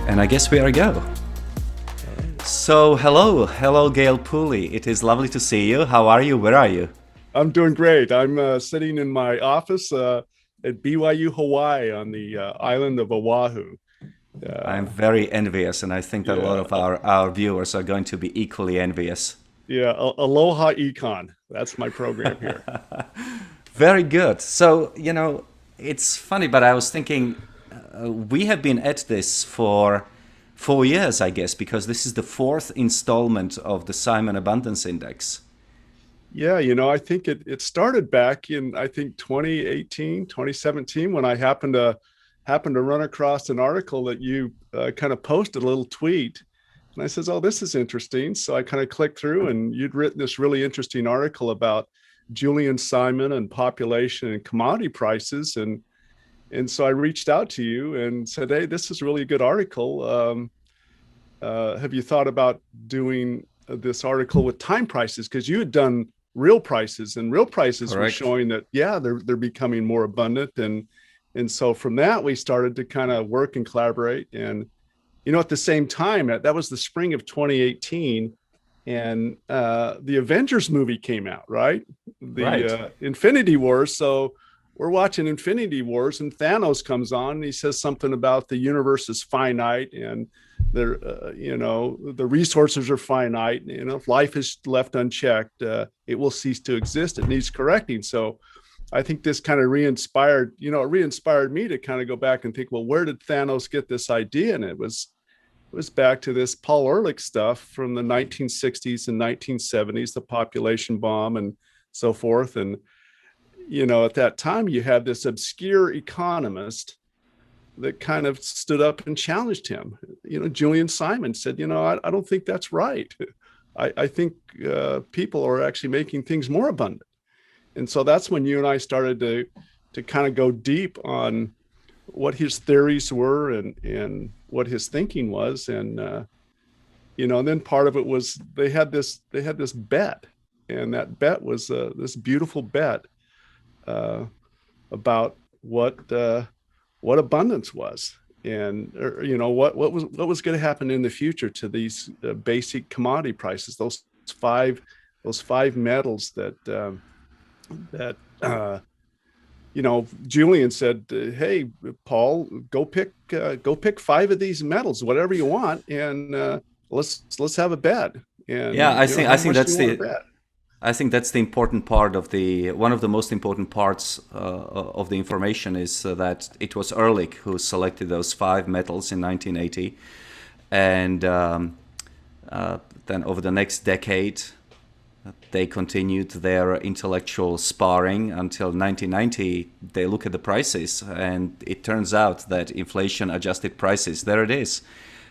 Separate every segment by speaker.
Speaker 1: And I guess we are go. So, hello, Gale Pooley. It is lovely to see you. How are you? Where are you?
Speaker 2: I'm doing great. I'm sitting in my office at BYU, Hawaii, on the island of Oahu.
Speaker 1: I'm
Speaker 2: Uh,
Speaker 1: very envious, and I think that a lot
Speaker 2: yeah,
Speaker 1: of our viewers are going to be equally envious.
Speaker 2: yeah. Aloha Econ. That's my program here.
Speaker 1: Very good. So, it's funny, but I was thinking we have been at this for 4 years, I guess, because this is the fourth installment of the Simon Abundance Index.
Speaker 2: Yeah, I think it started back in I think 2018, 2017 when I happened to run across an article that you kind of posted a little tweet. And I says, "Oh, this is interesting." So I kind of clicked through, and you'd written this really interesting article about Julian Simon and population and commodity prices, and so I reached out to you and said, "Hey, this is a really good article. Have you thought about doing this article with time prices? Because you had done real prices, and real prices were
Speaker 1: Correct.
Speaker 2: showing that they're becoming more abundant, and so from that we started to kind of work and collaborate. And at the same time, that was the spring of 2018, and the Avengers movie came out, right? The
Speaker 1: Right.
Speaker 2: Infinity Wars. So we're watching Infinity Wars, and Thanos comes on, and he says something about the universe is finite, and the resources are finite. If life is left unchecked, it will cease to exist. It needs correcting. So I think this kind of re-inspired me to kind of go back and think, well, where did Thanos get this idea? And it was back to this Paul Ehrlich stuff from the 1960s and 1970s, the population bomb and so forth. And at that time, you had this obscure economist that kind of stood up and challenged him. Julian Simon said, I don't think that's right. I think people are actually making things more abundant. And so that's when you and I started to kind of go deep on what his theories were and what his thinking was. And then part of it was they had this bet, and that bet was this beautiful bet uh, about what abundance was, and what was going to happen in the future to these basic commodity prices, those five metals that Julian said, "Hey, Paul, go pick five of these metals, whatever you want, and let's have a bet.
Speaker 1: Yeah,
Speaker 2: And
Speaker 1: I think I
Speaker 2: how
Speaker 1: think
Speaker 2: much do
Speaker 1: that's
Speaker 2: you want
Speaker 1: the
Speaker 2: to bet?"
Speaker 1: I think that's the important part of the one of the most important parts of the information is that it was Ehrlich who selected those five metals in 1980, and then over the next decade, they continued their intellectual sparring until 1990. They look at the prices, and it turns out that inflation-adjusted prices, there it is,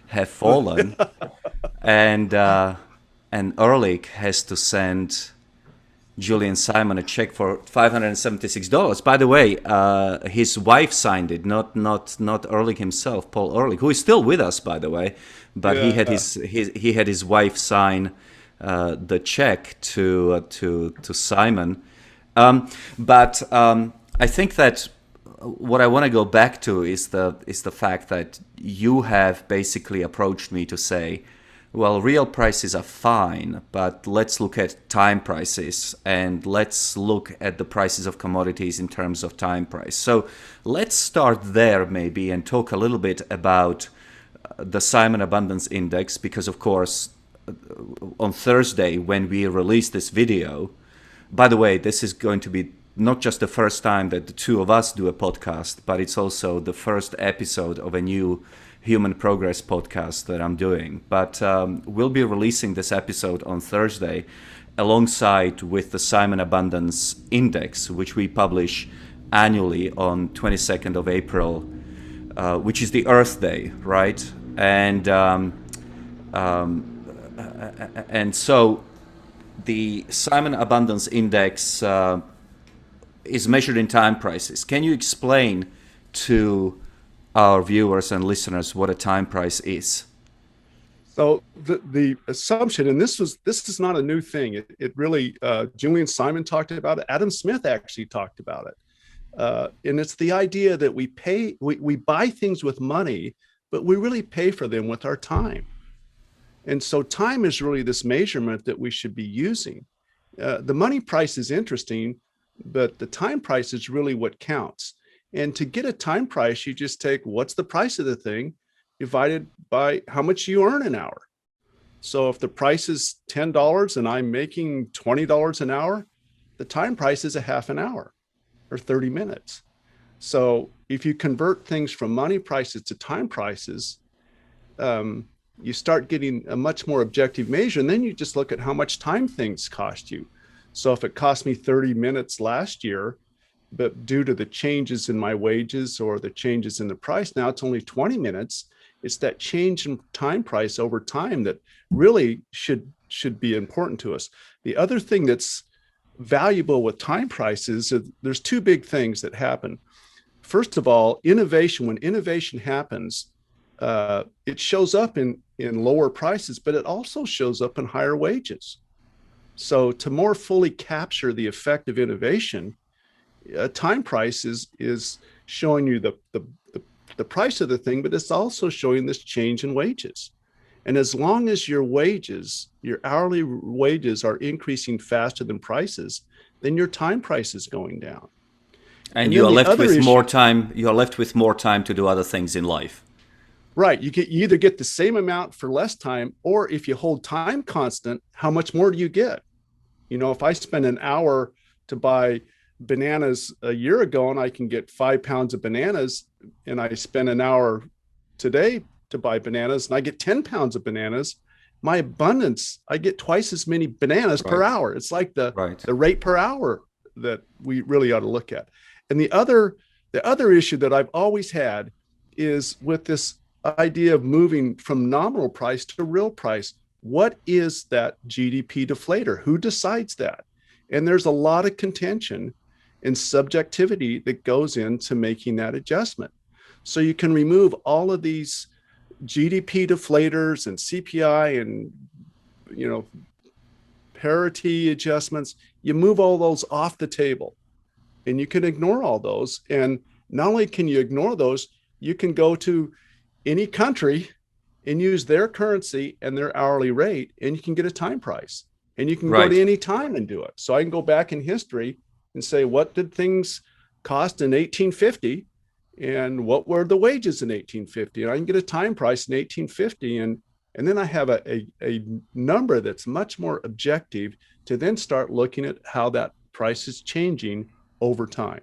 Speaker 1: have fallen, and Ehrlich has to send Julian Simon a check for $576. By the way, his wife signed it, not Ehrlich himself, Paul Ehrlich, who is still with us, by the way. But
Speaker 2: Yeah.
Speaker 1: he had his wife sign the check to Simon. But I think that what I want to go back to is the fact that you have basically approached me to say, well, real prices are fine, but let's look at time prices, and let's look at the prices of commodities in terms of time price. So let's start there maybe and talk a little bit about the Simon Abundance Index, because of course on Thursday when we release this video, by the way, this is going to be not just the first time that the two of us do a podcast, but it's also the first episode of a new Human Progress podcast that I'm doing. But we'll be releasing this episode on Thursday alongside with the Simon Abundance Index, which we publish annually on 22nd of April, which is the Earth Day, right? And so the Simon Abundance Index is measured in time prices. Can you explain to our viewers and listeners what a time price is?
Speaker 2: So the assumption, and this is not a new thing. It really Julian Simon talked about it. Adam Smith actually talked about it, and it's the idea that we buy things with money, but we really pay for them with our time. And so time is really this measurement that we should be using. The money price is interesting, but the time price is really what counts. And to get a time price, you just take what's the price of the thing divided by how much you earn an hour. So if the price is $10 and I'm making $20 an hour, the time price is a half an hour or 30 minutes. So if you convert things from money prices to time prices, you start getting a much more objective measure. And then you just look at how much time things cost you. So if it cost me 30 minutes last year, but due to the changes in my wages or the changes in the price, now it's only 20 minutes. It's that change in time price over time that really should be important to us. The other thing that's valuable with time prices, there's two big things that happen. First of all, innovation. When innovation happens, it shows up in lower prices, but it also shows up in higher wages. So to more fully capture the effect of innovation, a time price is showing you the price of the thing, but it's also showing this change in wages. And as long as your wages, your hourly wages are increasing faster than prices, then your time price is going down.
Speaker 1: And you are left with more time. You are left with more time to do other things in life.
Speaker 2: Right. You either get the same amount for less time, or if you hold time constant, how much more do you get? You know, if I spend an hour to buy bananas a year ago and I can get 5 pounds of bananas, and I spend an hour today to buy bananas and I get 10 pounds of bananas, my abundance, I get twice as many bananas per hour. It's like the rate per hour that we really ought to look at. And the other issue that I've always had is with this idea of moving from nominal price to real price. What is that GDP deflator? Who decides that? And there's a lot of contention and subjectivity that goes into making that adjustment. So you can remove all of these GDP deflators and CPI and, you know, parity adjustments. You move all those off the table and you can ignore all those. And not only can you ignore those, you can go to any country and use their currency and their hourly rate, and you can get a time price. And you can go to any time and do it. So I can go back in history and say, what did things cost in 1850? And what were the wages in 1850? And I can get a time price in 1850. And then I have a number that's much more objective to then start looking at how that price is changing over time.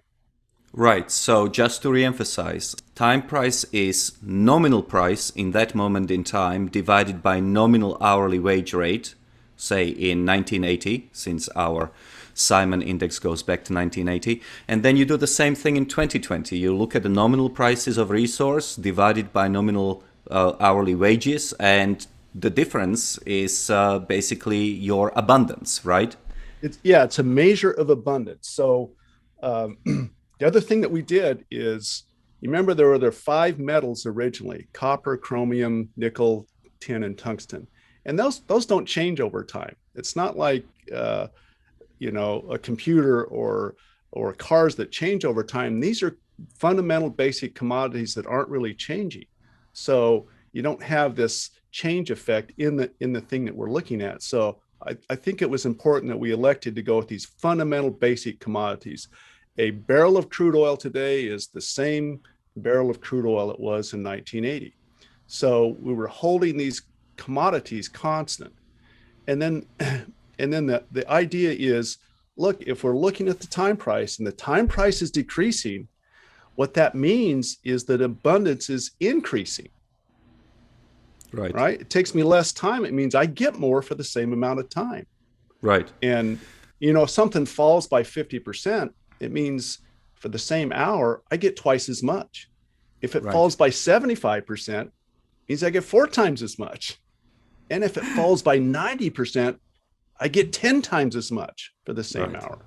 Speaker 1: Right. So just to reemphasize, time price is nominal price in that moment in time divided by nominal hourly wage rate, say in 1980, since our Simon index goes back to 1980. And then you do the same thing in 2020. You look at the nominal prices of resource divided by nominal hourly wages, and the difference is basically your abundance, right?
Speaker 2: It's a measure of abundance. So the other thing that we did is, you remember there were 5 metals originally: copper, chromium, nickel, tin, and tungsten. And those don't change over time. It's not like a computer or cars that change over time. These are fundamental basic commodities that aren't really changing. So you don't have this change effect in the thing that we're looking at. So I think it was important that we elected to go with these fundamental basic commodities. A barrel of crude oil today is the same barrel of crude oil it was in 1980. So we were holding these commodities constant. And then the idea is, look, if we're looking at the time price and the time price is decreasing, what that means is that abundance is increasing. Right? It takes me less time. It means I get more for the same amount of time.
Speaker 1: Right.
Speaker 2: And, if something falls by 50%, it means for the same hour, I get twice as much. If it falls by 75%, it means I get 4 times as much. And if it falls by 90%, I get 10 times as much for the same hour.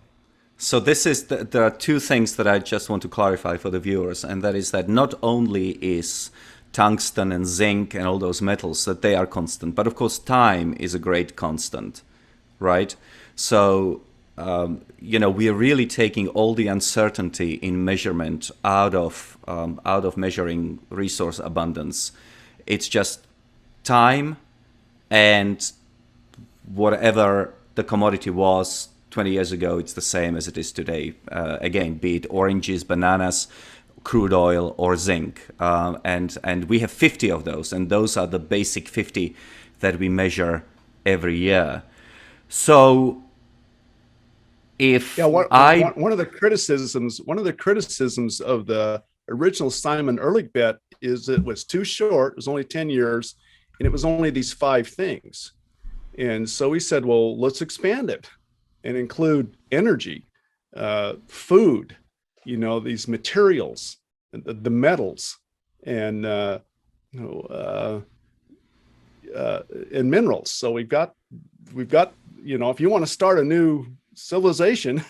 Speaker 1: So there are 2 things that I just want to clarify for the viewers, and that is that not only is tungsten and zinc and all those metals, that they are constant, but of course time is a great constant, right? So we are really taking all the uncertainty in measurement out of measuring resource abundance. It's just time and whatever the commodity was 20 years ago, it's the same as it is today. Again, be it oranges, bananas, crude oil, or zinc. And we have 50 of those, and those are the basic 50 that we measure every year. So if
Speaker 2: one of the criticisms of the original Simon Ehrlich bet is it was too short. It was only 10 years, and it was only these 5 things. And so we said, well, let's expand it and include energy, food, these materials, the metals, and and minerals. So we've got, if you want to start a new civilization,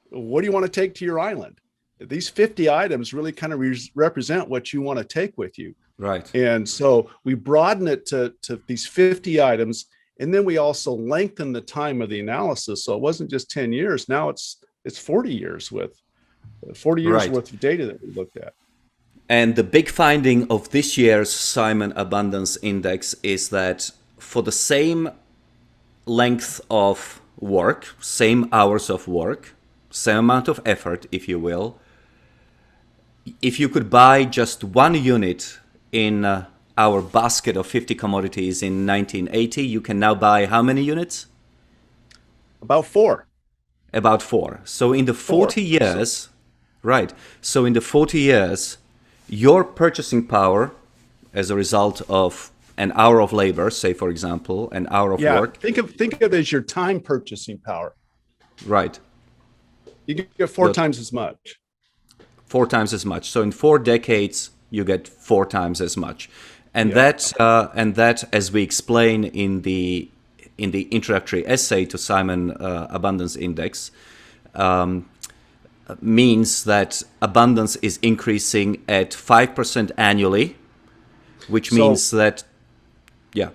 Speaker 2: what do you want to take to your island? These 50 items really kind of represent what you want to take with you.
Speaker 1: Right.
Speaker 2: And so we broaden it to these 50 items. And then we also lengthen the time of the analysis. So it wasn't just 10 years. Now it's 40 years with 40 years
Speaker 1: right.
Speaker 2: worth of data that we looked at.
Speaker 1: And the big finding of this year's Simon Abundance Index is that for the same length of work, same hours of work, same amount of effort, if you will, if you could buy just 1 unit in our basket of 50 commodities in 1980, you can now buy how many units?
Speaker 2: About 4.
Speaker 1: About 4. So in the 40 years, right. So in the 40 years, your purchasing power as a result of an hour of labor, say for example, an hour of work.
Speaker 2: Think of it as your time purchasing power.
Speaker 1: Right.
Speaker 2: You get 4 times as much.
Speaker 1: 4 times as much. So in 4 decades, you get 4 times as much. And that, as we explain in the introductory essay to Simon Abundance Index, means that abundance is increasing at 5% annually, which means that, yeah.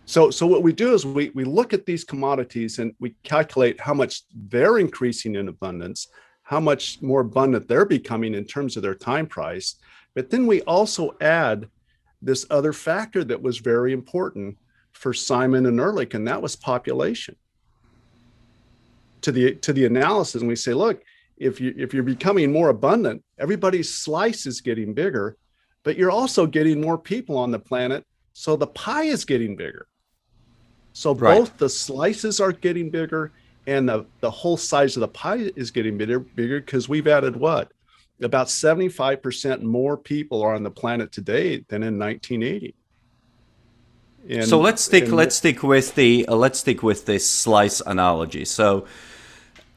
Speaker 2: So what we do is we look at these commodities and we calculate how much they're increasing in abundance, how much more abundant they're becoming in terms of their time price. But then we also add this other factor that was very important for Simon and Ehrlich, and that was population to the analysis. And we say, look, if you're becoming more abundant, everybody's slice is getting bigger, but you're also getting more people on the planet, so the pie is getting bigger. So both the slices are getting bigger and the whole size of the pie is getting bigger because we've added what? About 75% more people are on the planet today than in 1980. And,
Speaker 1: so let's stick with this slice analogy. So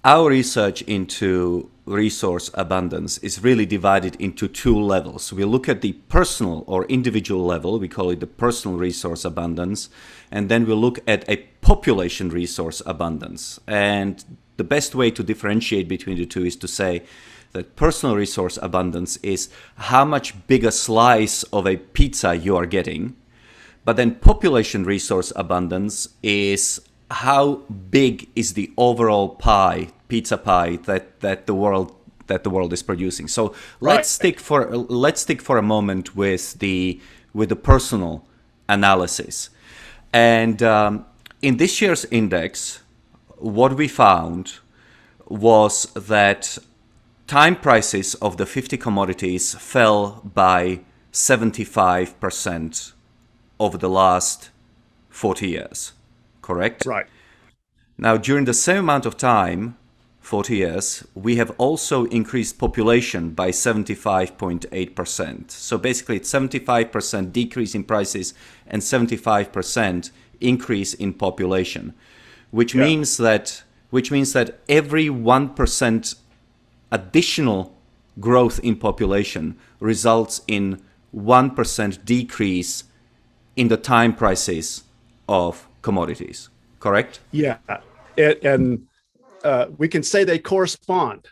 Speaker 1: our research into resource abundance is really divided into 2 levels. We look at the personal or individual level, we call it the personal resource abundance, and then we look at a population resource abundance. And the best way to differentiate between the two is to say that personal resource abundance is how much bigger slice of a pizza you are getting, but then population resource abundance is how big is the overall pizza pie that the world is producing. So let's stick for a moment with the personal analysis. And in this year's index, what we found was that time prices of the 50 commodities fell by 75% over the last 40 years. Correct?
Speaker 2: Right.
Speaker 1: Now, during the same amount of time, 40 years, we have also increased population by 75.8%. So basically, it's 75% decrease in prices and 75% increase in population, which means that every 1% additional growth in population results in 1% decrease in the time prices of commodities, correct?
Speaker 2: Yeah, and we can say they correspond.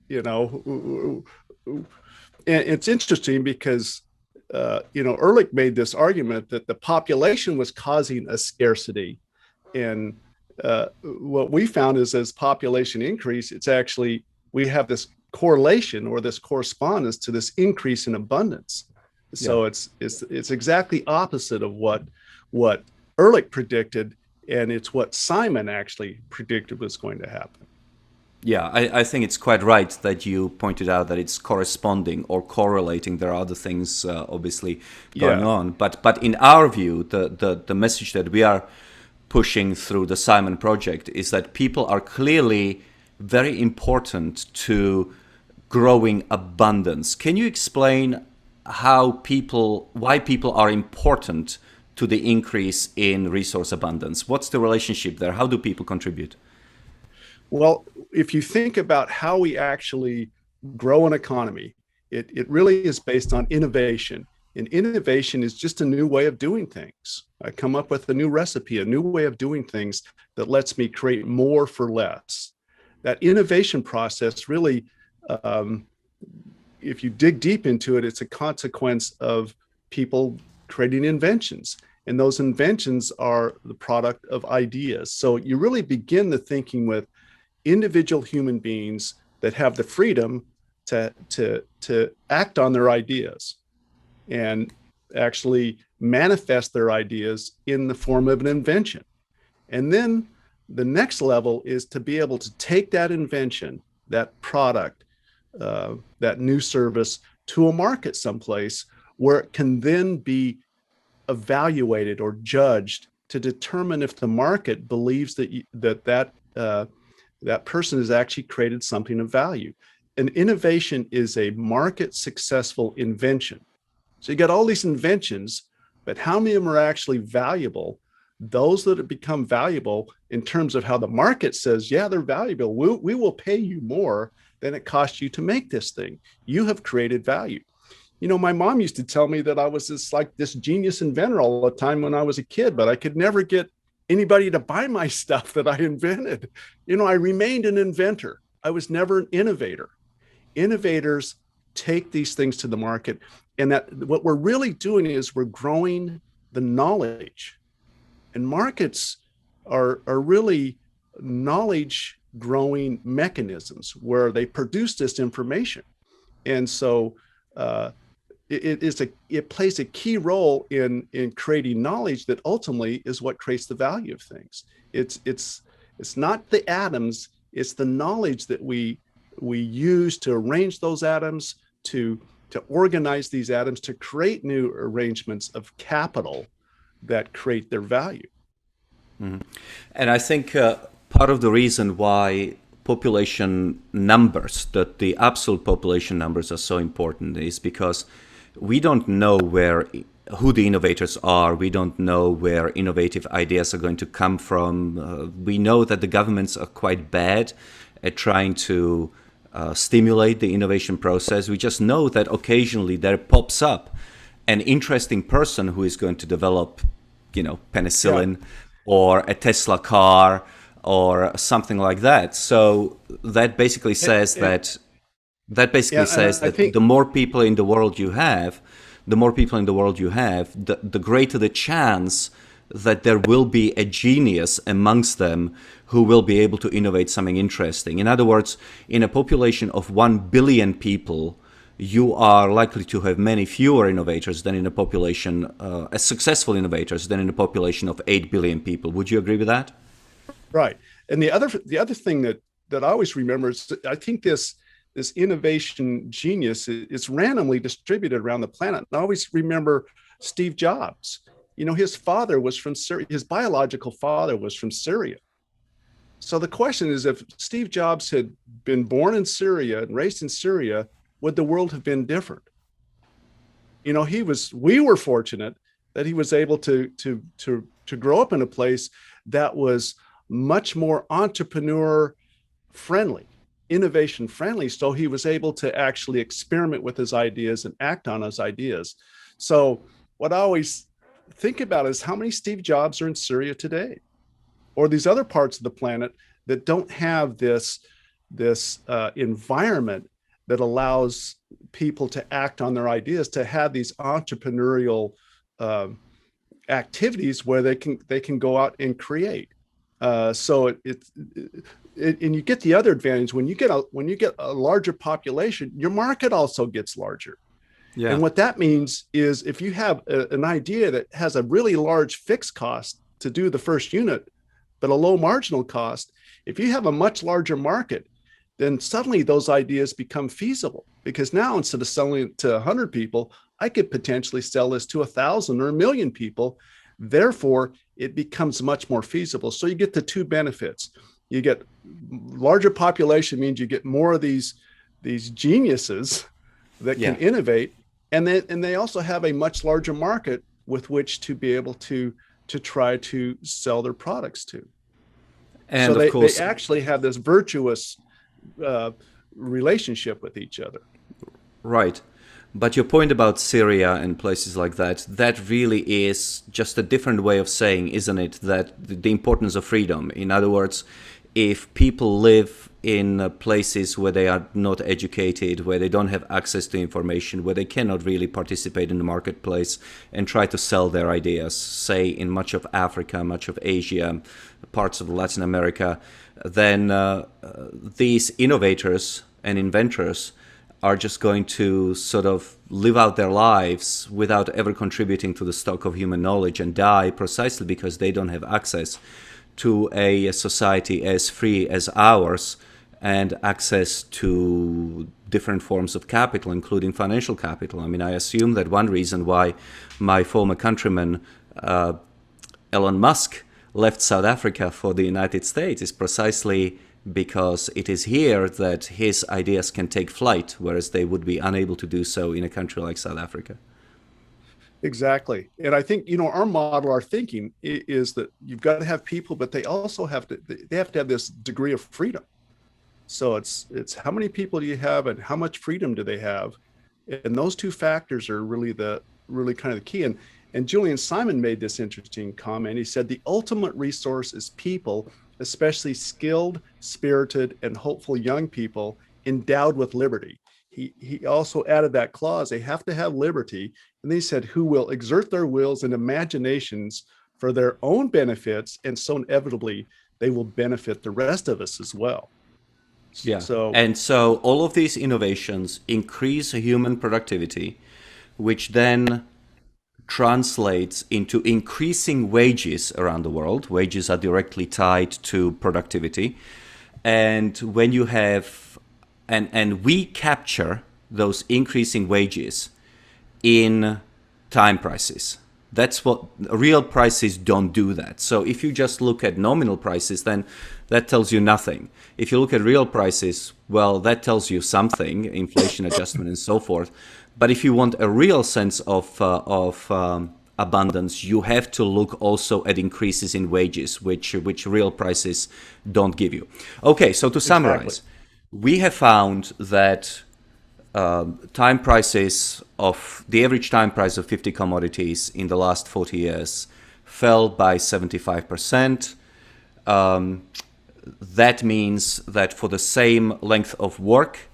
Speaker 2: And it's interesting because Ehrlich made this argument that the population was causing a scarcity, and what we found is as population increase, it's actually we have this correlation or this correspondence to this increase in abundance.
Speaker 1: Yeah.
Speaker 2: So it's exactly opposite of what Ehrlich predicted, and it's what Simon actually predicted was going to happen.
Speaker 1: Yeah, I think it's quite right that you pointed out that it's corresponding or correlating. There are other things obviously going
Speaker 2: Yeah.
Speaker 1: on, but in our view, the message that we are pushing through the Simon Project is that people are clearly very important to growing abundance. Can you explain why people are important to the increase in resource abundance? What's the relationship there? How do people contribute?
Speaker 2: Well, if you think about how we actually grow an economy, it really is based on innovation. And innovation is just a new way of doing things. I come up with a new recipe, a new way of doing things that lets me create more for less. That innovation process really, um, if you dig deep into it, it's a consequence of people creating inventions. And those inventions are the product of ideas. So you really begin the thinking with individual human beings that have the freedom to act on their ideas and actually manifest their ideas in the form of an invention. And then the next level is to be able to take that invention, that product, that new service to a market someplace where it can then be evaluated or judged to determine if the market believes that person has actually created something of value. An innovation is a market successful invention. So you got all these inventions, but how many of them are actually valuable? Those that have become valuable in terms of how the market says, yeah, they're valuable. We will pay you more than it costs you to make this thing. You have created value. You know, my mom used to tell me that I was this genius inventor all the time when I was a kid, but I could never get anybody to buy my stuff that I invented. You know, I remained an inventor. I was never an innovator. Innovators take these things to the market, and that what we're really doing is we're growing the knowledge. And markets are really knowledge growing mechanisms where they produce this information. And so it plays a key role in creating knowledge that ultimately is what creates the value of things. It's not the atoms, it's the knowledge that we use to arrange those atoms, to organize these atoms, to create new arrangements of capital that create their value.
Speaker 1: And I think part of the reason why population numbers, that the absolute population numbers are so important, is because we don't know who the innovators are. We don't know where innovative ideas are going to come from. We know that the governments are quite bad at trying to stimulate the innovation process. We just know that occasionally there pops up an interesting person who is going to develop, penicillin,
Speaker 2: Yeah.
Speaker 1: or a Tesla car or something like that. So that basically says
Speaker 2: And, yeah, and I
Speaker 1: that
Speaker 2: think,
Speaker 1: the more people in the world you have, the greater the chance that there will be a genius amongst them who will be able to innovate something interesting. In other words, in a population of 1 billion people, you are likely to have many fewer innovators than in a population, as successful innovators than in a population of 8 billion people. Would you agree with that?
Speaker 2: right. And the other thing that I always remember is that I think this innovation genius is randomly distributed around the planet. And I always remember Steve Jobs. You know, his father was from Syria. His biological father was from Syria. So the question is, if Steve Jobs had been born in Syria and raised in Syria, would the world have been different? You know, we were fortunate that he was able to grow up in a place that was much more entrepreneur friendly, innovation friendly. So he was able to actually experiment with his ideas and act on his ideas. So what I always think about is how many Steve Jobs are in Syria today, or these other parts of the planet that don't have this environment that allows people to act on their ideas, to have these entrepreneurial um, activities where they can go out and create. And you get the other advantage when you get a larger population, your market also gets larger.
Speaker 1: Yeah.
Speaker 2: And what that means is if you have an idea that has a really large fixed cost to do the first unit, but a low marginal cost, if you have a much larger market, then suddenly those ideas become feasible, because now instead of selling it to 100 people, I could potentially sell this to 1,000 or 1,000,000 people. Therefore, it becomes much more feasible. So you get the two benefits. You get larger population, means you get more of these geniuses that
Speaker 1: Yeah.
Speaker 2: can innovate, and they also have a much larger market with which to be able to try to sell their products to. So
Speaker 1: And of
Speaker 2: they
Speaker 1: course,
Speaker 2: actually have this virtuous uh, relationship with each other.
Speaker 1: right. But your point about Syria and places like that, that really is just a different way of saying, isn't it, that the importance of freedom. In other words, if people live in places where they are not educated, where they don't have access to information, where they cannot really participate in the marketplace and try to sell their ideas, say in much of Africa, much of Asia, parts of Latin America, then these innovators and inventors are just going to sort of live out their lives without ever contributing to the stock of human knowledge and die precisely because they don't have access to a society as free as ours and access to different forms of capital, including financial capital. I mean, I assume that one reason why my former countryman, Elon Musk, left South Africa for the United States is precisely because it is here that his ideas can take flight, whereas they would be unable to do so in a country like South Africa.
Speaker 2: Exactly. And I think, our model, our thinking is that you've got to have people, but they also have this degree of freedom. So it's how many people do you have and how much freedom do they have? And those two factors are really kind of the key. And Julian Simon made this interesting comment. He said the ultimate resource is people, especially skilled, spirited, and hopeful young people endowed with liberty. He also added that clause, they have to have liberty. And they said, who will exert their wills and imaginations for their own benefits, and so inevitably they will benefit the rest of us as well.
Speaker 1: Yeah.
Speaker 2: So
Speaker 1: And so all of these innovations increase human productivity, which then translates into increasing wages around the world. Wages are directly tied to productivity. And when you have, and we capture those increasing wages in time prices. That's what real prices don't do that. So if you just look at nominal prices, then that tells you nothing. If you look at real prices, well, that tells you something, inflation adjustment and so forth. But if you want a real sense of abundance, you have to look also at increases in wages, which real prices don't give you. Okay, so to summarize,
Speaker 2: exactly.
Speaker 1: we have found that time prices of the average time price of 50 commodities in the last 40 years fell by 75%. That means that for the same length of work,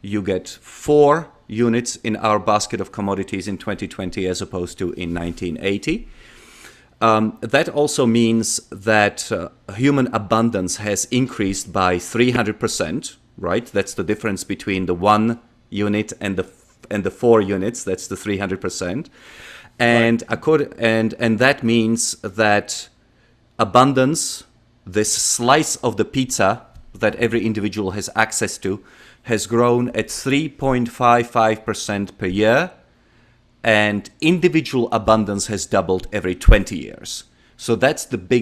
Speaker 1: you get 4 units in our basket of commodities in 2020 as opposed to in 1980. That also means that human abundance has increased by 300%, right? That's the difference between the 1 unit and the 4 units. That's the 300%. And
Speaker 2: Right.
Speaker 1: and that means that abundance, this slice of the pizza that every individual has access to, has grown at 3.55% per year, and individual abundance has doubled every 20 years. So that's the first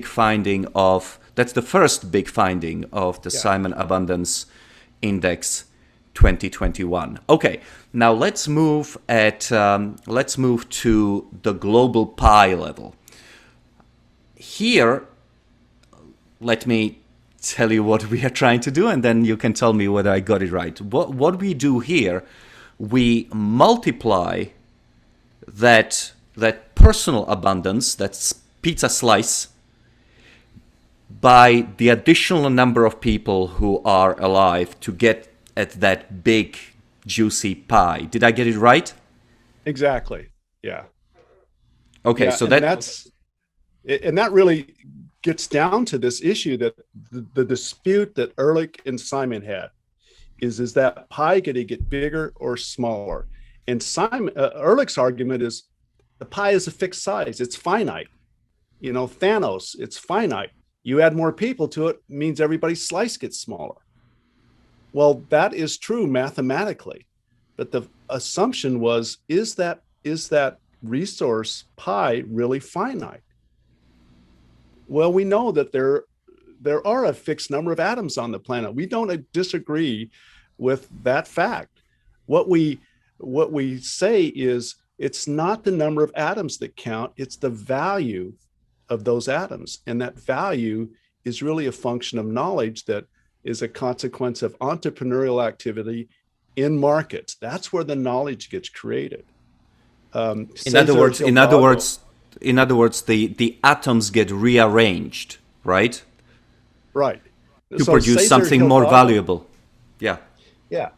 Speaker 1: big finding of the
Speaker 2: Yeah.
Speaker 1: Simon Abundance Index 2021. Okay, now let's move to the global pie level. Here, let me tell you what we are trying to do, and then you can tell me whether I got it right. What we do here, we multiply that personal abundance, that pizza slice, by the additional number of people who are alive to get at that big juicy pie. Did I get it right?
Speaker 2: Exactly. Yeah.
Speaker 1: Okay,
Speaker 2: Yeah.
Speaker 1: so that
Speaker 2: And that really gets down to this issue that the dispute that Ehrlich and Simon had is that pie going to get bigger or smaller? And Simon Ehrlich's argument is the pie is a fixed size. It's finite. Thanos, it's finite. You add more people to it, means everybody's slice gets smaller. Well, that is true mathematically, but the assumption was, is that resource pie really finite? Well, we know that there are a fixed number of atoms on the planet. We don't disagree with that fact. What we say is it's not the number of atoms that count, it's the value of those atoms. And that value is really a function of knowledge that is a consequence of entrepreneurial activity in markets. That's where the knowledge gets created.
Speaker 1: In other words, the atoms get rearranged, right?
Speaker 2: Right.
Speaker 1: To produce something more valuable. Yeah.
Speaker 2: Yeah.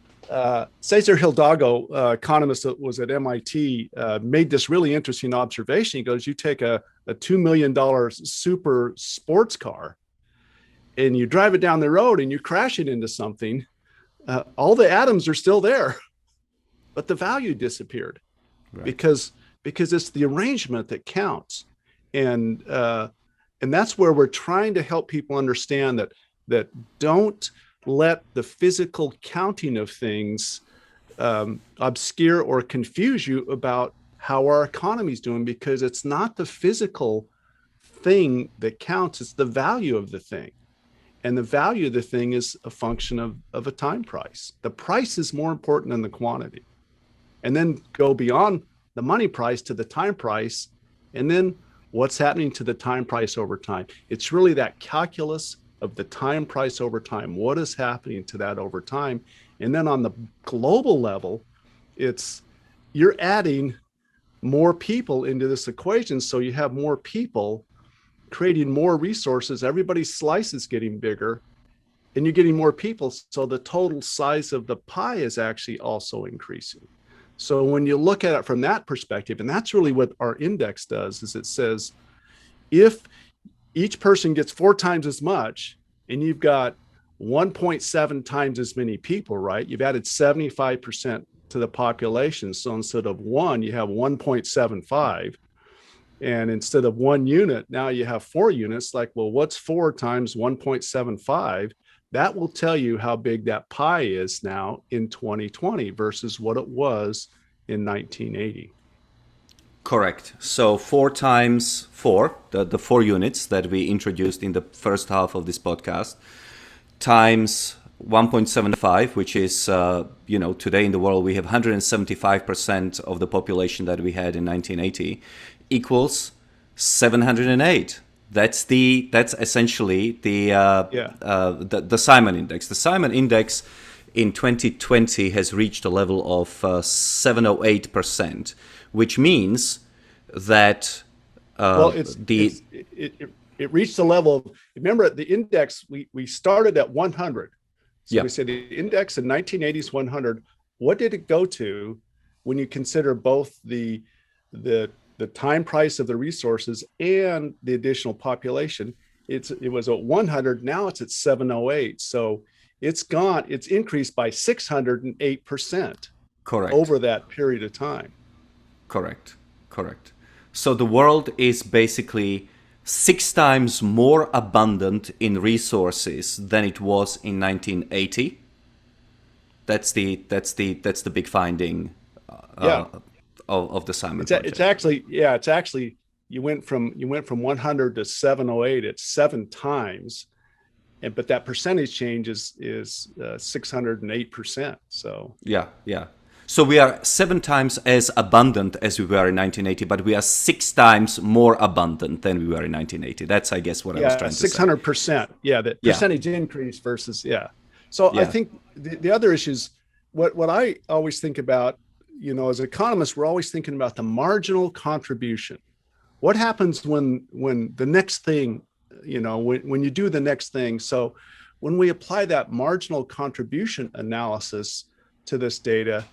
Speaker 2: Cesar Hidalgo, economist that was at MIT, made this really interesting observation. He goes, you take a $2 million super sports car and you drive it down the road and you crash it into something, all the atoms are still there, but the value disappeared. Right. Because it's the arrangement that counts. And that's where we're trying to help people understand that don't let the physical counting of things obscure or confuse you about how our economy is doing, because it's not the physical thing that counts, it's the value of the thing. And the value of the thing is a function of a time price. The price is more important than the quantity. And then go beyond the money price to the time price, and then what's happening to the time price over time. It's really that calculus of the time price over time. What is happening to that over time? And then on the global level, you're adding more people into this equation. So you have more people creating more resources. Everybody's slice is getting bigger and you're getting more people. So the total size of the pie is actually also increasing. So when you look at it from that perspective, and that's really what our index does, is it says, if each person gets 4 times as much and you've got 1.7 times as many people, right? You've added 75% to the population. So instead of 1, you have 1.75. And instead of 1 unit, now you have 4 units. Like, well, what's 4 times 1.75? That will tell you how big that pie is now in 2020 versus what it was in 1980.
Speaker 1: Correct. So 4 times 4, the 4 units that we introduced in the first half of this podcast, times 1.75, which is, today in the world we have 175% of the population that we had in 1980, equals 708. That's essentially the Simon index. The Simon index in 2020 has reached a level of 708%, which means that
Speaker 2: it reached the level of, remember the index, we started at 100. So we said the index in 1980 is 100. What did it go to when you consider both the time price of the resources and the additional population? It was at 100. Now it's at 708. So it's increased by 608%.
Speaker 1: Correct.
Speaker 2: Over that period of time.
Speaker 1: Correct. So the world is basically 6 times more abundant in resources than it was in 1980. That's the big finding of the Simon project.
Speaker 2: It's actually you went from 100 to 708. It's 7 times, but that percentage change is 608%. So
Speaker 1: yeah. So we are 7 times as abundant as we were in 1980, but we are 6 times more abundant than we were in 1980. That's, I guess, what I was trying to say.
Speaker 2: 600%. Yeah, the percentage increase versus, So I think the other issues, what I always think about, as economists, we're always thinking about the marginal contribution. What happens when the next thing, when you do the next thing? So when we apply that marginal contribution analysis to this data,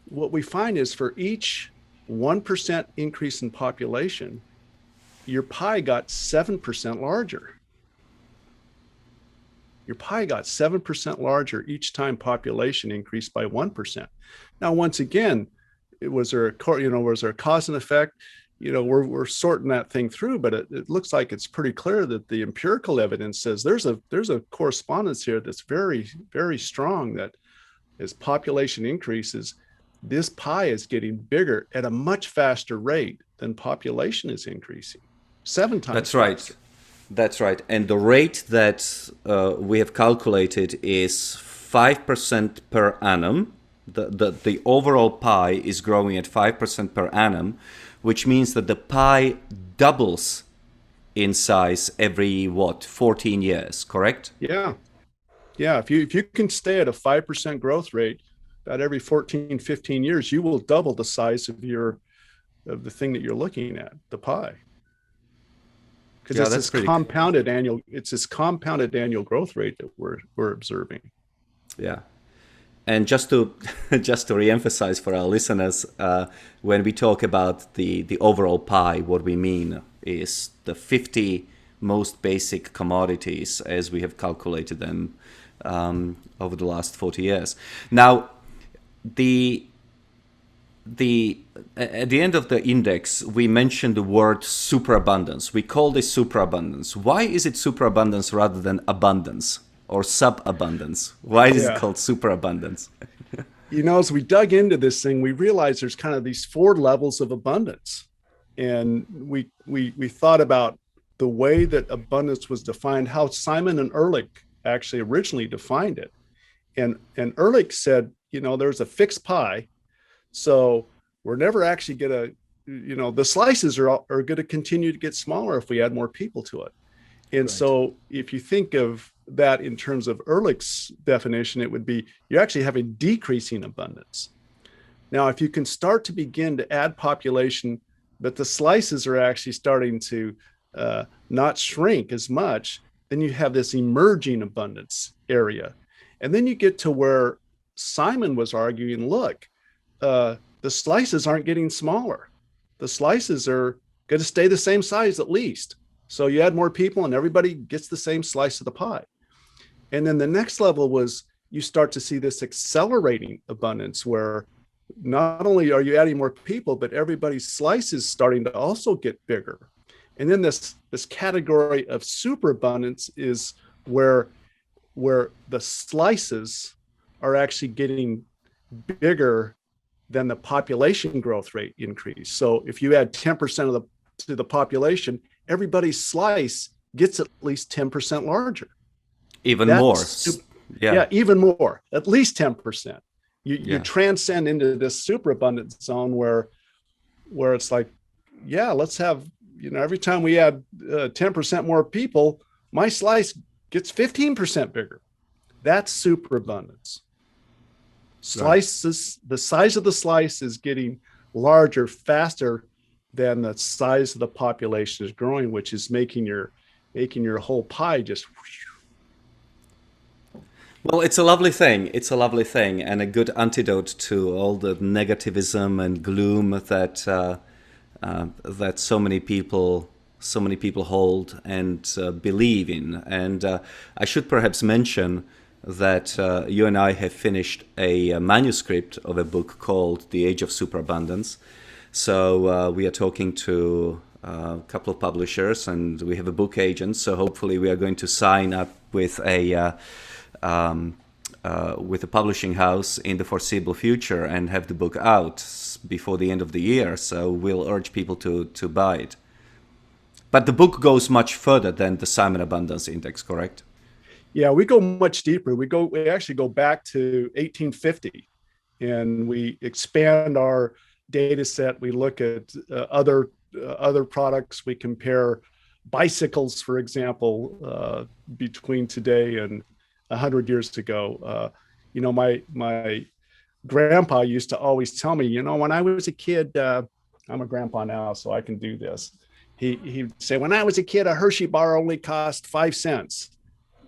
Speaker 2: what we find is for each 1% increase in population, your pie got 7% larger. Your pie got 7% larger each time population increased by 1%. Now, once again, was there was there a cause and effect? We're sorting that thing through, but it looks like it's pretty clear that the empirical evidence says there's a correspondence here that's very, very strong, that as population increases, this pie is getting bigger at a much faster rate than population is increasing. 7 times.
Speaker 1: That's right.
Speaker 2: Faster.
Speaker 1: That's right. And the rate that we have calculated is 5% per annum. The overall pie is growing at 5% per annum, which means that the pie doubles in size every 14 years, correct?
Speaker 2: Yeah. If you can stay at a 5% growth rate about every 14, 15 years, you will double the size of the thing that you're looking at, the pie. Because it's this compounded annual growth rate that we're observing.
Speaker 1: Yeah. And just to reemphasize for our listeners, when we talk about the overall pie, what we mean is the 50 most basic commodities as we have calculated them over the last 40 years. Now, at the end of the index, we mentioned the word superabundance. We call this superabundance. Why is it superabundance rather than abundance or subabundance? Why is it called superabundance?
Speaker 2: As we dug into this thing, we realized there's kind of these 4 levels of abundance. And we thought about the way that abundance was defined, how Simon and Ehrlich actually originally defined it. And Ehrlich said, there's a fixed pie. So we're never actually going to, the slices are going to continue to get smaller if we add more people to it. And right. So if you think of that in terms of Ehrlich's definition, it would be you actually have a decreasing abundance. Now, if you can start to begin to add population, but the slices are actually starting to not shrink as much, then you have this emerging abundance area. And then you get to where Simon was arguing, look, the slices aren't getting smaller. The slices are going to stay the same size at least. So you add more people and everybody gets the same slice of the pie. And then the next level was you start to see this accelerating abundance where not only are you adding more people, but everybody's slice is starting to also get bigger. And then this category of superabundance is where the slices are actually getting bigger than the population growth rate increase. So if you add 10% to the population, everybody's slice gets at least 10% larger.
Speaker 1: Even more.
Speaker 2: Yeah, even more, at least 10%. You transcend into this superabundance zone where it's like, let's have, every time we add 10% more people, my slice gets 15% bigger. That's superabundance. Slices, the size of the slice is getting larger faster than the size of the population is growing, which is making your whole pie just.
Speaker 1: Well, it's a lovely thing. It's a lovely thing, and a good antidote to all the negativism and gloom that that so many people hold and believe in. And I should perhaps mention that you and I have finished a manuscript of a book called The Age of Superabundance. So we are talking to a couple of publishers, and we have a book agent. So hopefully we are going to sign up with a publishing house in the foreseeable future and have the book out before the end of the year. So we'll urge people to buy it. But the book goes much further than the Simon Abundance Index, correct?
Speaker 2: Yeah, we go much deeper. We actually go back to 1850, and we expand our data set. We look at other products. We compare bicycles, for example, between today and 100 years ago. My grandpa used to always tell me, when I was a kid, I'm a grandpa now, so I can do this. He'd say, when I was a kid, a Hershey bar only cost 5 cents.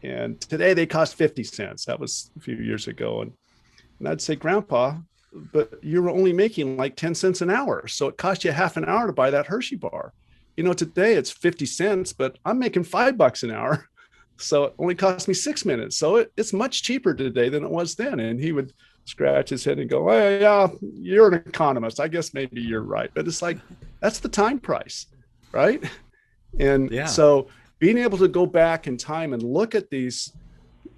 Speaker 2: And today they cost 50 cents. That was a few years ago. And I'd say, Grandpa, but you're only making like 10 cents an hour. So it cost you half an hour to buy that Hershey bar. Today it's 50 cents, but I'm making $5 an hour. So it only cost me 6 minutes. So it's much cheaper today than it was then. And he would scratch his head and go, "Well, yeah, you're an economist. I guess maybe you're right." But it's like, that's the time price, right? And
Speaker 1: Yeah.
Speaker 2: so being able to go back in time and look at these,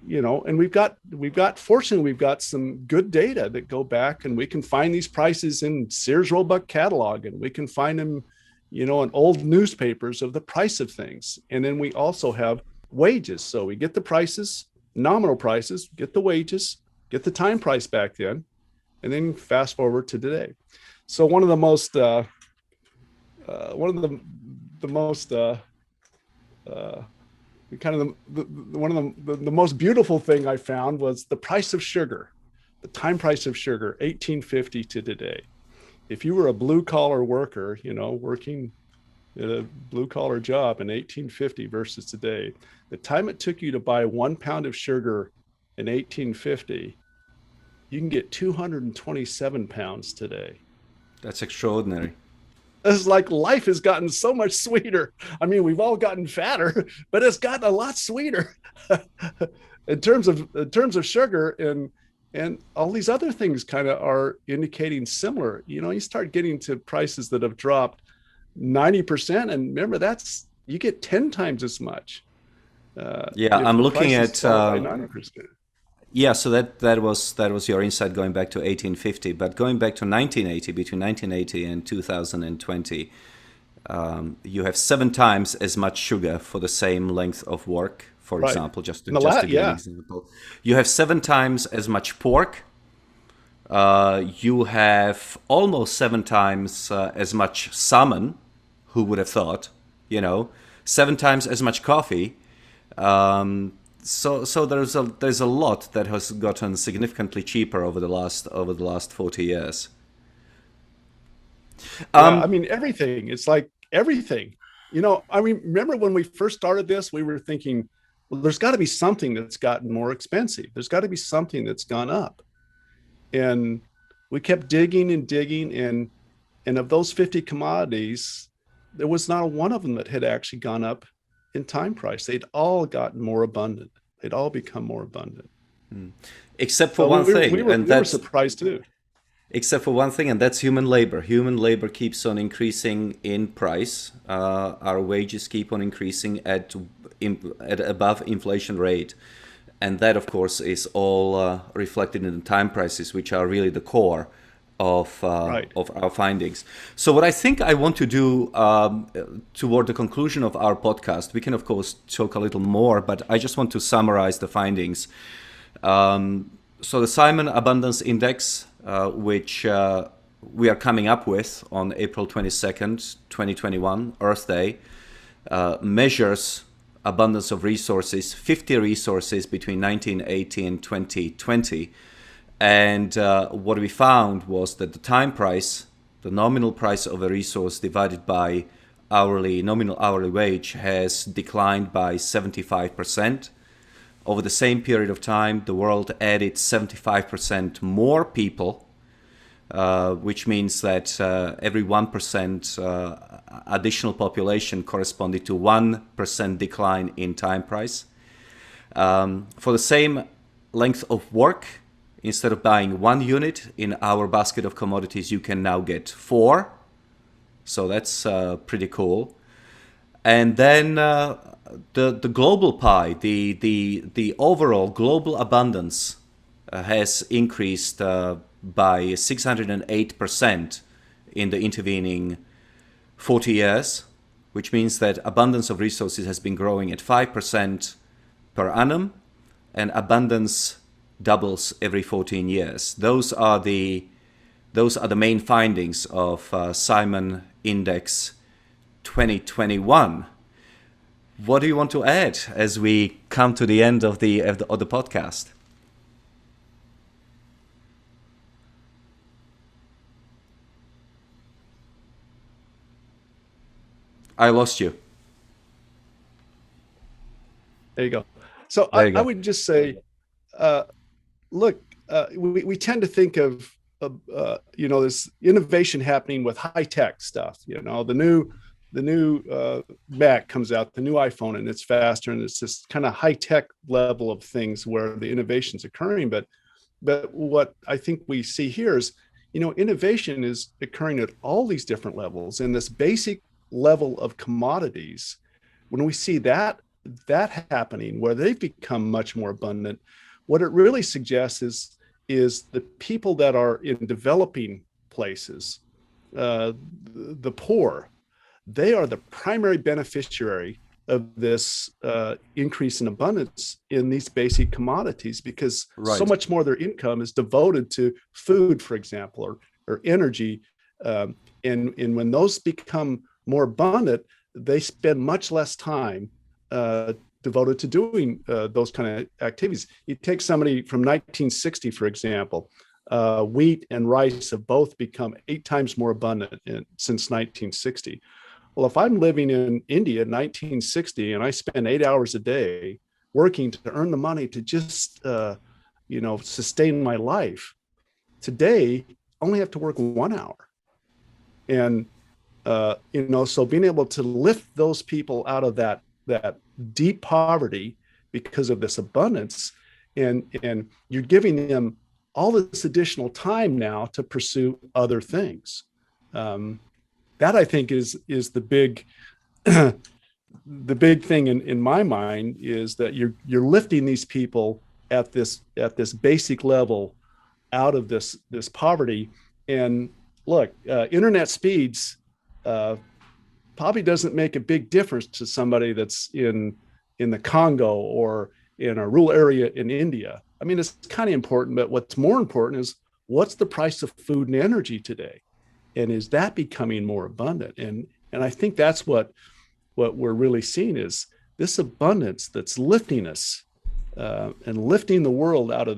Speaker 2: and fortunately, we've got some good data that go back, and we can find these prices in Sears Roebuck catalog, and we can find them, in old newspapers of the price of things. And then we also have wages. So we get the prices, nominal prices, get the wages, get the time price back then, and then fast forward to today. So one of the most most beautiful thing I found was the price of sugar, the time price of sugar, 1850 to today. If you were a blue collar worker, working at a blue collar job in 1850 versus today, the time it took you to buy 1 pound of sugar in 1850, you can get 227 pounds today.
Speaker 1: That's extraordinary.
Speaker 2: It's like life has gotten so much sweeter. I mean, we've all gotten fatter, but it's gotten a lot sweeter in terms of sugar, and all these other things kind of are indicating similar. You start getting to prices that have dropped 90%, and remember, you get 10 times as much.
Speaker 1: Yeah, I'm looking at
Speaker 2: 90%.
Speaker 1: yeah, so that was your insight going back to 1850, but going back to 1980, between 1980 and 2020, you have 7 times as much sugar for the same length of work. For
Speaker 2: Right.
Speaker 1: example, just to give
Speaker 2: Yeah.
Speaker 1: an example, you have 7 times as much pork. You have almost 7 times as much salmon. Who would have thought? 7 times as much coffee. So there's a lot that has gotten significantly cheaper over the last 40 years.
Speaker 2: Yeah, I mean, everything. It's like everything. I mean, remember when we first started this, we were thinking, well, there's got to be something that's gotten more expensive. There's got to be something that's gone up. And we kept digging and digging, and of those 50 commodities, there was not one of them that had actually gone up in time price. They'd all gotten more abundant. They'd all become more abundant.
Speaker 1: Except for
Speaker 2: So
Speaker 1: one thing,
Speaker 2: we were
Speaker 1: and that's
Speaker 2: surprised too.
Speaker 1: except for one thing, and that's human labor. Human labor keeps on increasing in price. Our wages keep on increasing at above inflation rate, and that, of course, is all reflected in the time prices, which are really the core of
Speaker 2: Right.
Speaker 1: of our findings. So, what I think I want to do toward the conclusion of our podcast, we can, of course, talk a little more, but I just want to summarize the findings. So, the Simon Abundance Index, which we are coming up with on April 22nd, 2021, Earth Day, measures abundance of resources, 50 resources between 1980 and 2020. And what we found was that the time price, the nominal price of a resource divided by nominal hourly wage, has declined by 75%. Over the same period of time, the world added 75% more people, which means that every 1% additional population corresponded to 1% decline in time price. For the same length of work, instead of buying 1 unit in our basket of commodities, you can now get 4. So that's pretty cool. And then the global pie, the overall global abundance has increased by 608% in the intervening 40 years, which means that abundance of resources has been growing at 5% per annum, and abundance doubles every 14 years. Those are the main findings of Simon Index 2021. What do you want to add as we come to the end of the podcast? I lost you.
Speaker 2: There you go. So
Speaker 1: There you go.
Speaker 2: I would just say, look, we tend to think of this innovation happening with high tech stuff. The new Mac comes out, the new iPhone, and it's faster, and it's this kind of high tech level of things where the innovation's occurring. But but what I think we see here is, innovation is occurring at all these different levels. And this basic level of commodities, when we see that happening, where they've become much more abundant, what it really suggests is the people that are in developing places, the poor, they are the primary beneficiary of this increase in abundance in these basic commodities, because so
Speaker 1: Right.
Speaker 2: much more of their income is devoted to food, for example, or energy. And when those become more abundant, they spend much less time uh, devoted to doing those kind of activities. You take somebody from 1960, for example, wheat and rice have both become 8 times more abundant since 1960. Well, if I'm living in India in 1960 and I spend 8 hours a day working to earn the money to just, sustain my life, today I only have to work 1 hour. And, so being able to lift those people out of that deep poverty because of this abundance, and you're giving them all this additional time now to pursue other things. That I think is the big the big thing in my mind, is that you're lifting these people at this basic level out of this poverty. And look, internet speeds uh, probably doesn't make a big difference to somebody that's in the Congo or in a rural area in India. I mean, it's kind of important, but what's more important is, what's the price of food and energy today, and is that becoming more abundant? And I think that's what we're really seeing, is this abundance that's lifting us, and lifting the world out of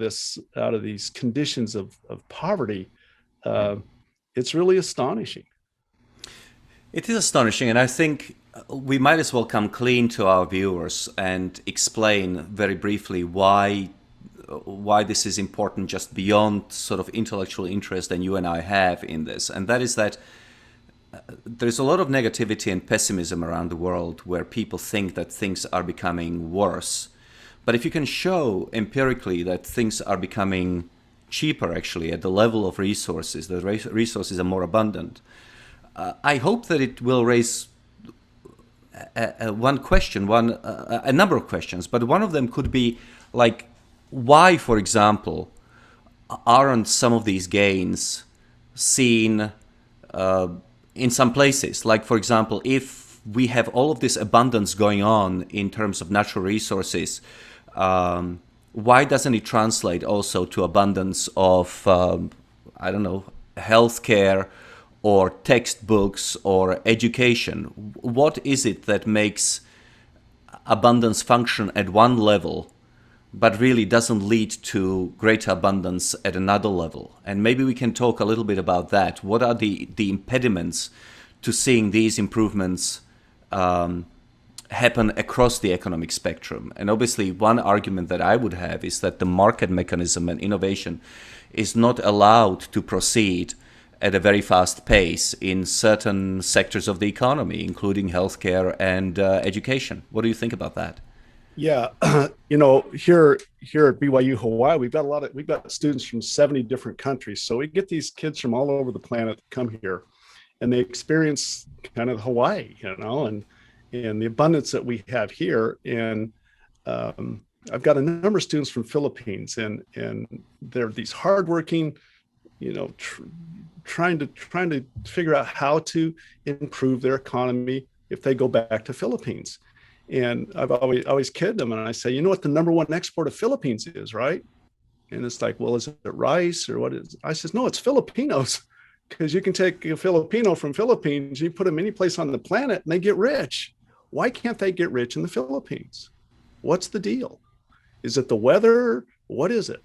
Speaker 2: these conditions of poverty. Uh, it's really astonishing.
Speaker 1: It is astonishing, and I think we might as well come clean to our viewers and explain very briefly why this is important, just beyond sort of intellectual interest that you and I have in this. And that is that there's a lot of negativity and pessimism around the world, where people think that things are becoming worse. But if you can show empirically that things are becoming cheaper, actually, at the level of resources, the resources are more abundant, I hope that it will raise one question, a number of questions, but one of them could be like, why, for example, aren't some of these gains seen in some places? Like, for example, if we have all of this abundance going on in terms of natural resources, why doesn't it translate also to abundance of, I don't know, healthcare or textbooks or education? What is it that makes abundance function at one level but really doesn't lead to greater abundance at another level? And maybe we can talk a little bit about that. What are the impediments to seeing these improvements happen across the economic spectrum? And obviously, one argument that I would have is that the market mechanism and innovation is not allowed to proceed at a very fast pace in certain sectors of the economy, including healthcare and education. What do you think about that?
Speaker 2: Yeah, here at BYU Hawaii, we've got students from 70 different countries. So we get these kids from all over the planet to come here, and they experience kind of Hawaii, and the abundance that we have here. And I've got a number of students from Philippines, and they're these hardworking, trying to figure out how to improve their economy if they go back to Philippines. And I've always kid them, and I say, you know what the number one export of Philippines is, right? And it's like, well, is it rice or what is it? I says, no, it's Filipinos, because you can take a Filipino from Philippines, you put them any place on the planet, and they get rich. Why can't they get rich in the Philippines? What's the deal? Is it the weather? What is it?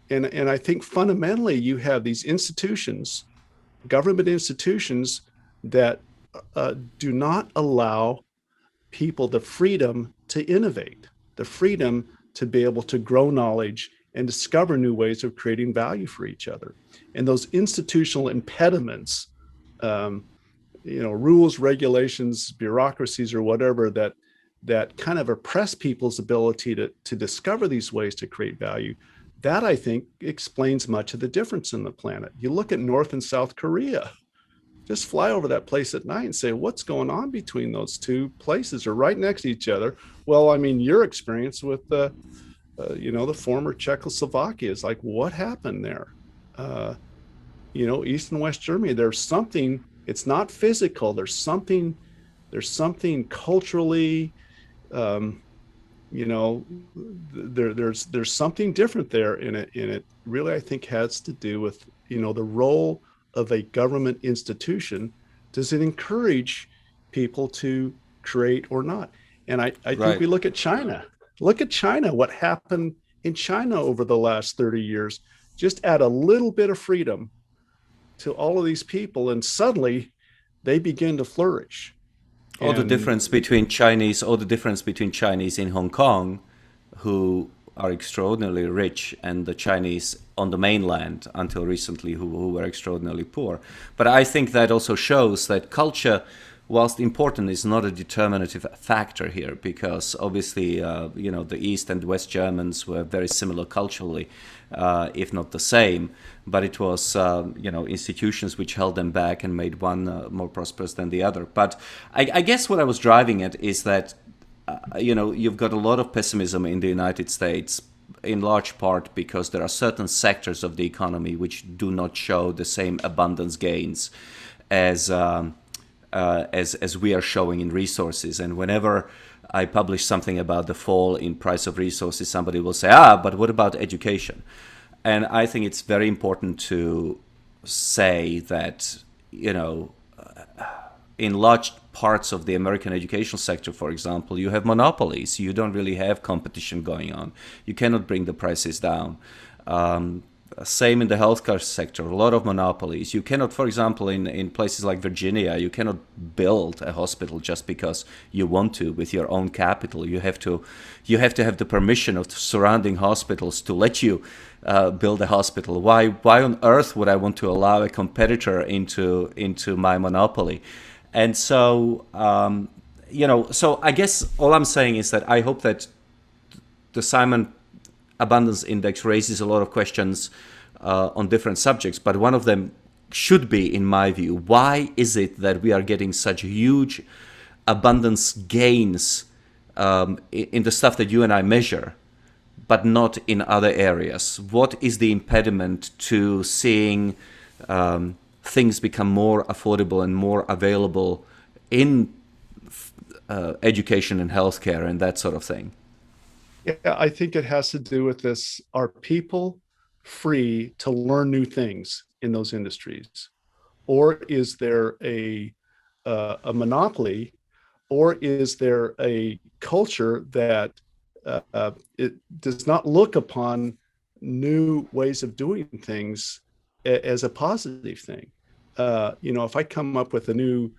Speaker 2: And I think fundamentally you have these institutions, government institutions, that do not allow people the freedom to innovate, the freedom to be able to grow knowledge and discover new ways of creating value for each other. And those institutional impediments, rules, regulations, bureaucracies, or whatever, that kind of oppress people's ability to discover these ways to create value, that I think explains much of the difference in the planet. You look at North and South Korea, just fly over that place at night and say, what's going on between those two places? Are right next to each other. Well, I mean, your experience with the former Czechoslovakia is like, what happened there? East and West Germany, there's something, it's not physical. There's something culturally, there's something different there in it. And it really, I think, has to do with, the role of a government institution. Does it encourage people to create or not? And I think
Speaker 1: Right.
Speaker 2: we look at China. Look at China, what happened in China over the last 30 years. Just add a little bit of freedom to all of these people, and suddenly they begin to flourish.
Speaker 1: Or the
Speaker 2: And
Speaker 1: difference between Chinese in Hong Kong, who are extraordinarily rich, and the Chinese on the mainland until recently, who were extraordinarily poor. But I think that also shows that culture, whilst important, is not a determinative factor here, because obviously, the East and West Germans were very similar culturally, if not the same. But it was, institutions which held them back and made one more prosperous than the other. But I guess what I was driving at is that, you've got a lot of pessimism in the United States, in large part because there are certain sectors of the economy which do not show the same abundance gains as we are showing in resources. And whenever I publish something about the fall in price of resources, somebody will say, but what about education? And I think it's very important to say that, in large parts of the American educational sector, for example, you have monopolies. You don't really have competition going on. You cannot bring the prices down. Same in the healthcare sector, a lot of monopolies. You cannot, for example, in places like Virginia, you cannot build a hospital just because you want to with your own capital. You have to have the permission of the surrounding hospitals to let you build a hospital. Why on earth would I want to allow a competitor into my monopoly? And so, so I guess all I'm saying is that I hope that the Simon Abundance Index raises a lot of questions on different subjects, but one of them should be, in my view, why is it that we are getting such huge abundance gains in the stuff that you and I measure, but not in other areas? What is the impediment to seeing things become more affordable and more available in education and healthcare and that sort of thing?
Speaker 2: yeah, I think it has to do with this. Are people free to learn new things in those industries? Or is there a monopoly? Or is there a culture that it does not look upon new ways of doing things as a positive thing? If I come up with a new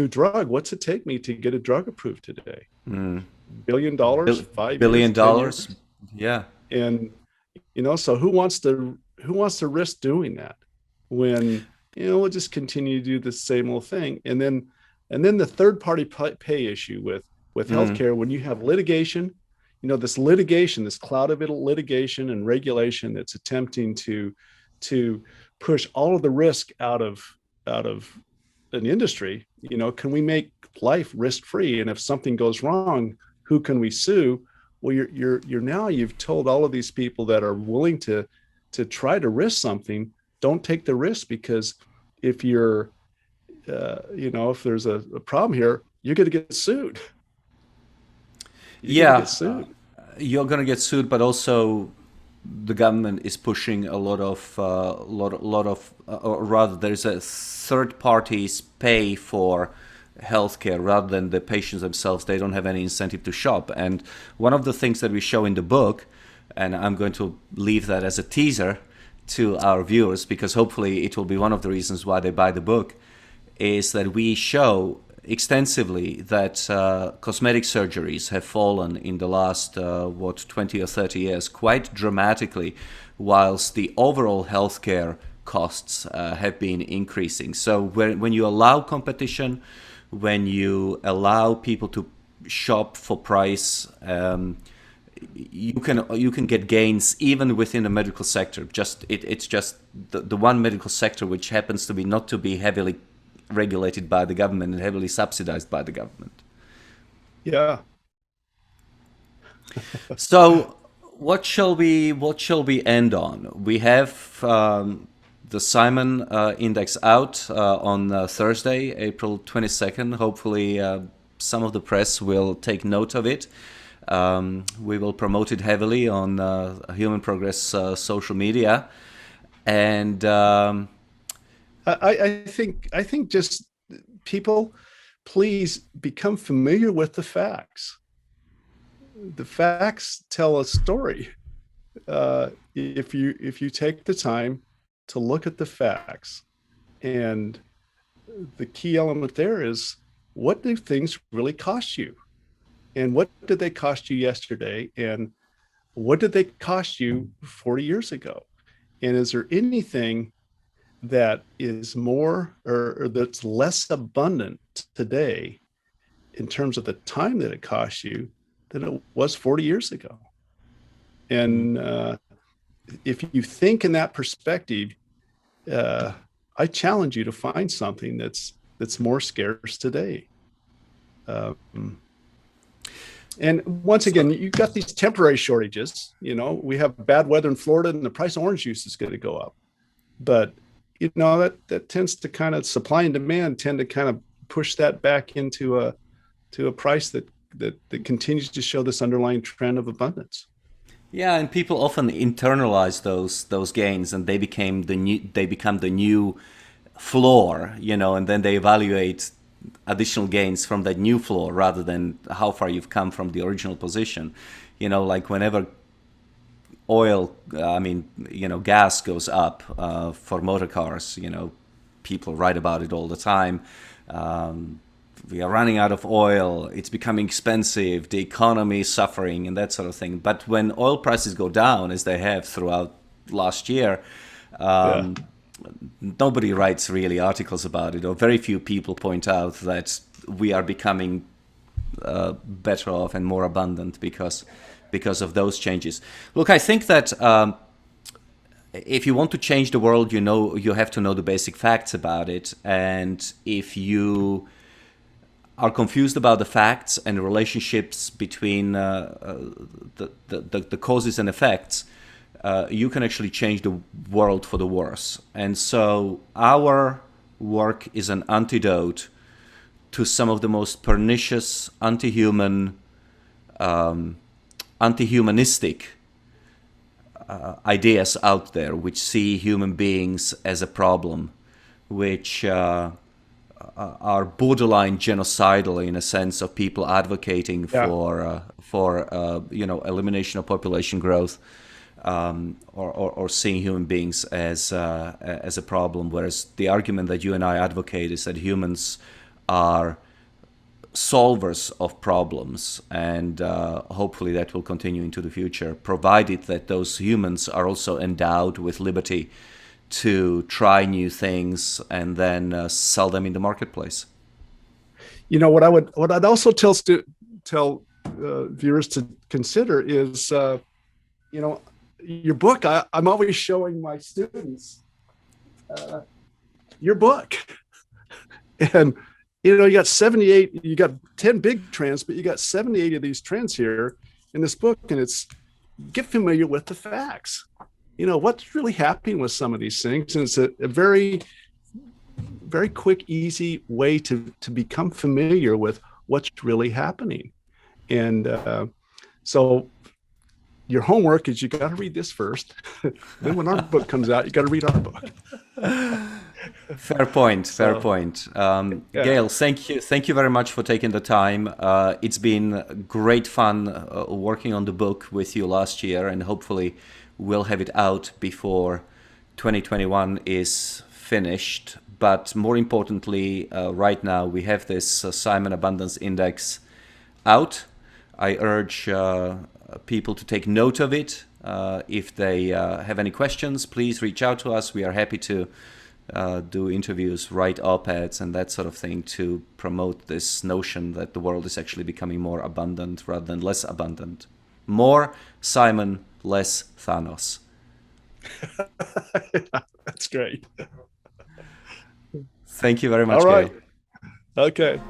Speaker 2: drug, what's it take me to get a drug approved today? $1 billion, 5 years, 10
Speaker 1: $1 billion,
Speaker 2: years,
Speaker 1: yeah.
Speaker 2: and so who wants to risk doing that when we'll just continue to do the same old thing? And then the third party pay issue with healthcare, when you have litigation, this cloud of litigation and regulation that's attempting to push all of the risk out of an industry. Can we make life risk free? And if something goes wrong, who can we sue? Well, you've told all of these people that are willing to try to risk something, don't take the risk, because if you're if there's a problem here, you're going to get sued.
Speaker 1: You're going to get sued, but also the government is pushing a lot of, or rather, there's a third parties pay for healthcare rather than the patients themselves. They don't have any incentive to shop. And one of the things that we show in the book, and I'm going to leave that as a teaser to our viewers, because hopefully it will be one of the reasons why they buy the book, is that we show extensively that cosmetic surgeries have fallen in the last 20 or 30 years quite dramatically, whilst the overall healthcare costs have been increasing. So when you allow competition, when you allow people to shop for price, you can get gains even within the medical sector. It's just the one medical sector which happens to be not to be heavily regulated by the government and heavily subsidized by the government.
Speaker 2: Yeah.
Speaker 1: So what shall we end on? We have the Simon Index out on Thursday, April 22nd. Hopefully, some of the press will take note of it. We will promote it heavily on Human Progress social media, and
Speaker 2: I think just people, please become familiar with the facts. The facts tell a story. If you take the time to look at the facts, and the key element there is, what do things really cost you, and what did they cost you yesterday, and what did they cost you 40 years ago, and is there anything that is more or that's less abundant today in terms of the time that it costs you than it was 40 years ago. And if you think in that perspective, I challenge you to find something that's more scarce today. And once again, you've got these temporary shortages. We have bad weather in Florida, and the price of orange juice is going to go up. But that tends to kind of, supply and demand tend to kind of push that back into a price that continues to show this underlying trend of abundance.
Speaker 1: yeah, and people often internalize those gains, and they become the new floor, and then they evaluate additional gains from that new floor rather than how far you've come from the original position. Like whenever gas goes up for motor cars, people write about it all the time. We are running out of oil, it's becoming expensive, the economy is suffering, and that sort of thing. But when oil prices go down, as they have throughout last year, nobody writes really articles about it, or very few people point out that we are becoming better off and more abundant because of those changes. Look, I think that if you want to change the world, you have to know the basic facts about it. And if you are confused about the facts and the relationships between the causes and effects, you can actually change the world for the worse. And so our work is an antidote to some of the most pernicious, anti-humanistic ideas out there, which see human beings as a problem, which are borderline genocidal in a sense of people advocating for elimination of population growth, or seeing human beings as a problem. Whereas the argument that you and I advocate is that humans are solvers of problems, and hopefully that will continue into the future, provided that those humans are also endowed with liberty to try new things and then sell them in the marketplace.
Speaker 2: What I'd also tell viewers to consider is, your book. I'm always showing my students your book, and you got 78. You got 10 big trends, but you got 78 of these trends here in this book, and it's get familiar with the facts. What's really happening with some of these things, and it's a very, very quick, easy way to become familiar with what's really happening. And so your homework is you got to read this first. Then when our book comes out, you got to read our book.
Speaker 1: Fair point. Gale, thank you very much for taking the time. It's been great fun working on the book with you last year, and hopefully we'll have it out before 2021 is finished. But more importantly, right now we have this Simon Abundance Index out. I urge people to take note of it. If they have any questions, please reach out to us. We are happy to do interviews, write op-eds, and that sort of thing to promote this notion that the world is actually becoming more abundant rather than less abundant. More Simon, less Thanos.
Speaker 2: That's great.
Speaker 1: Thank you very much,
Speaker 2: All right.
Speaker 1: Gale.
Speaker 2: Okay.